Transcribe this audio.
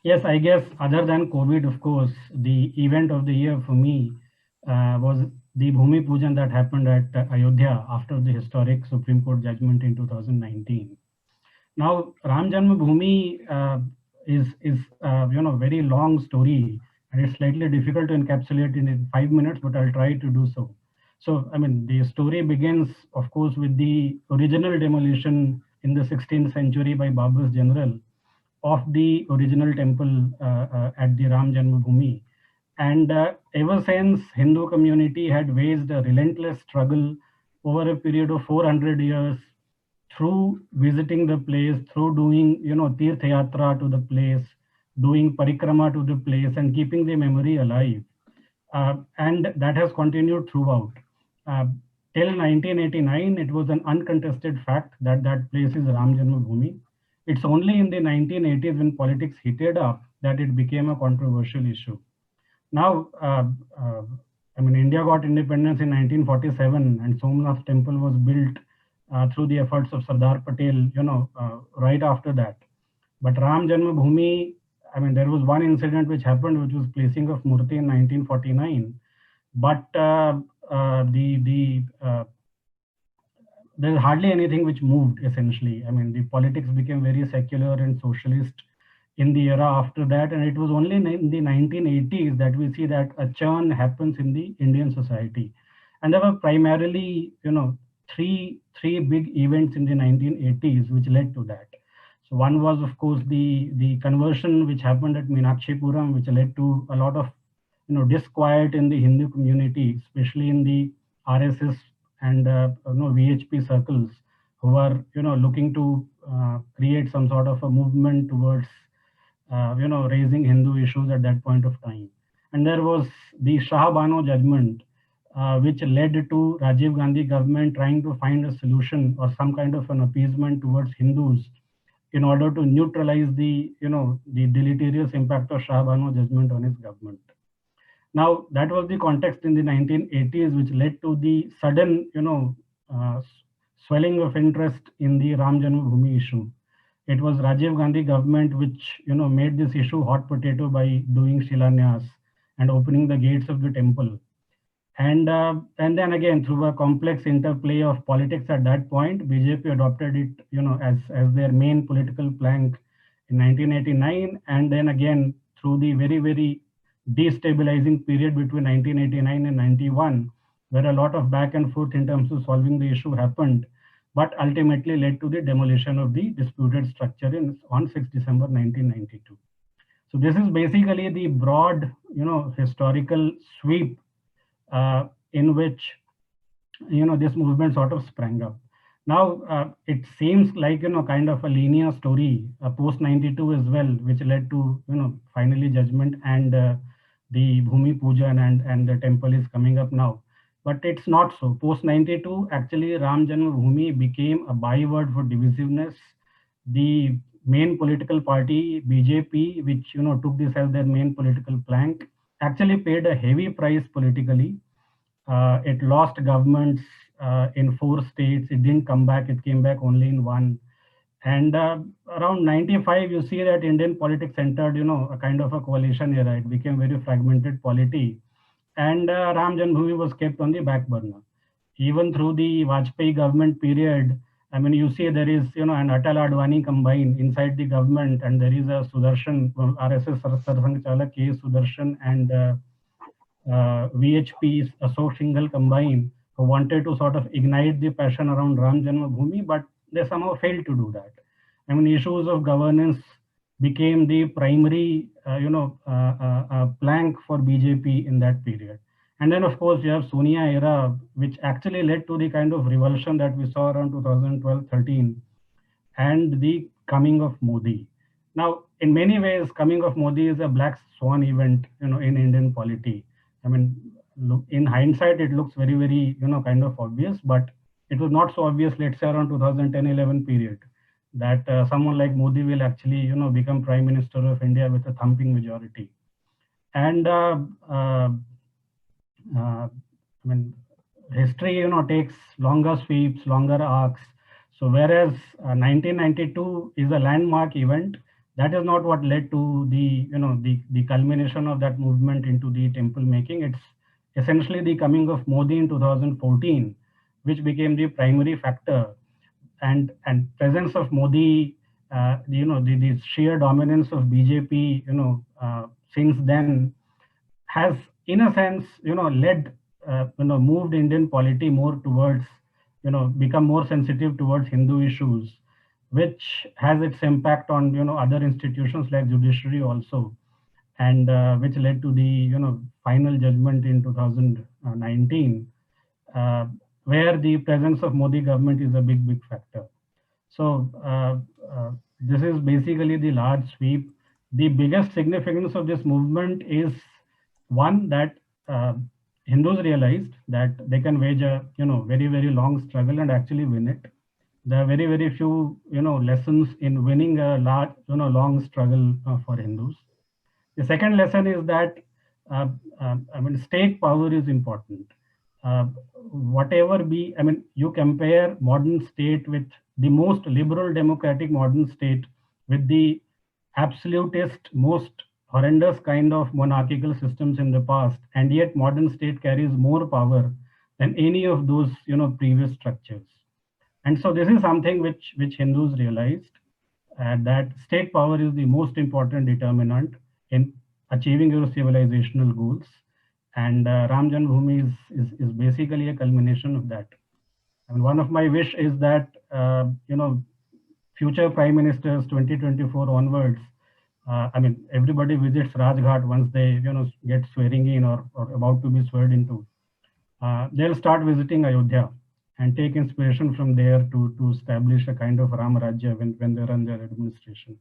Yes, I guess other than COVID, of course, the event of the year for me was the Bhumi Pujan that happened at Ayodhya after the historic Supreme Court judgment in 2019. Now, Ram Janmabhoomi is very long story, and it's slightly difficult to encapsulate in 5 minutes, but I'll try to do so. So, I mean, the story begins, of course, with the original demolition in the 16th century by Babur's general of the original temple at the Ram Janmabhoomi. And ever since, Hindu community had waged a relentless struggle over a period of 400 years through visiting the place, through doing, Tirth Yatra to the place, doing parikrama to the place, and keeping the memory alive. And that has continued throughout. Uh, Till 1989, it was an uncontested fact that that place is Ram Janmabhoomi. It's only in the 1980s when politics heated up that it became a controversial issue. Now, I mean, India got independence in 1947, and Somnath Temple was built through the efforts of Sardar Patel, right after that. But Ram Janmabhoomi, I mean, there was one incident which happened, which was placing of Murti in 1949. But there's hardly anything which moved essentially. I mean, the politics became very secular and socialist in the era after that, and it was only in the 1980s that we see that a churn happens in the Indian society. And there were primarily, three big events in the 1980s which led to that. So one was, of course, the conversion which happened at Meenakshi which led to a lot of disquiet in the Hindu community, especially in the RSS and VHP circles, who are looking to create some sort of a movement towards raising Hindu issues at that point of time. And there was the Shah Bano judgment, which led to Rajiv Gandhi government trying to find a solution or some kind of an appeasement towards Hindus in order to neutralize the deleterious impact of Shah Bano judgment on his government. Now, that was the context in the 1980s, which led to the sudden, swelling of interest in the Ram Janmabhoomi issue. It was Rajiv Gandhi government which, made this issue hot potato by doing Shilanyas and opening the gates of the temple. And then again, through a complex interplay of politics at that point, BJP adopted it, as their main political plank in 1989, and then again through the very, very destabilizing period between 1989 and 91, where a lot of back and forth in terms of solving the issue happened, but ultimately led to the demolition of the disputed structure on 6 December 1992. So this is basically the broad, historical sweep in which this movement sort of sprang up. Now it seems like kind of a linear story post 92 as well, which led to finally judgment and the Bhumi Pujan and the temple is coming up now. But it's not so. Post 92, actually Ram Janmabhoomi became a byword for divisiveness. The main political party BJP, which took this as their main political plank, actually paid a heavy price politically. It lost governments in 4 states. It didn't come back. It came back only in 1. And around 95, you see that Indian politics entered, a kind of a coalition era. It became very fragmented polity. And Ram Janmabhoomi was kept on the back burner. Even through the Vajpayee government period, I mean, you see there is, an Atal Advani combined inside the government, and there is a Sudarshan, RSS Sarasang Chalak K. Sudarshan, and VHP's Ashok Singhal combined, who wanted to sort of ignite the passion around Ram Janmabhoomi, but they somehow failed to do that. I mean, issues of governance became the primary, plank for BJP in that period. And then, of course, you have Sonia era, which actually led to the kind of revulsion that we saw around 2012-13, and the coming of Modi. Now, in many ways, coming of Modi is a black swan event, in Indian polity. I mean, look, in hindsight, it looks very, very, kind of obvious, but it was not so obvious, let's say around 2010-11 period, that someone like Modi will actually, become Prime Minister of India with a thumping majority. And I mean, history, takes longer sweeps, longer arcs. So whereas 1992 is a landmark event, that is not what led to the culmination of that movement into the temple making. It's essentially the coming of Modi in 2014, which became the primary factor, and presence of Modi, the sheer dominance of BJP, since then has, in a sense, led, moved Indian polity more towards, become more sensitive towards Hindu issues, which has its impact on, other institutions like judiciary also, and which led to the, final judgment in 2019, uh, where the presence of Modi government is a big factor. So this is basically the large sweep. The biggest significance of this movement is one that Hindus realized that they can wage a very long struggle and actually win it. There are very few lessons in winning a large long struggle for Hindus. The second lesson is that state power is important. Uh, Whatever be, you compare modern state with the most liberal democratic modern state with the absolutist, most horrendous kind of monarchical systems in the past, and yet modern state carries more power than any of those previous structures. And so this is something which Hindus realized, that state power is the most important determinant in achieving your civilizational goals. And Ram Janmabhoomi is basically a culmination of that. And one of my wish is that, future prime ministers 2024 onwards, everybody visits Rajghat once they, get swearing in or about to be sworn into. They'll start visiting Ayodhya and take inspiration from there to establish a kind of Ram Rajya when they run their administration.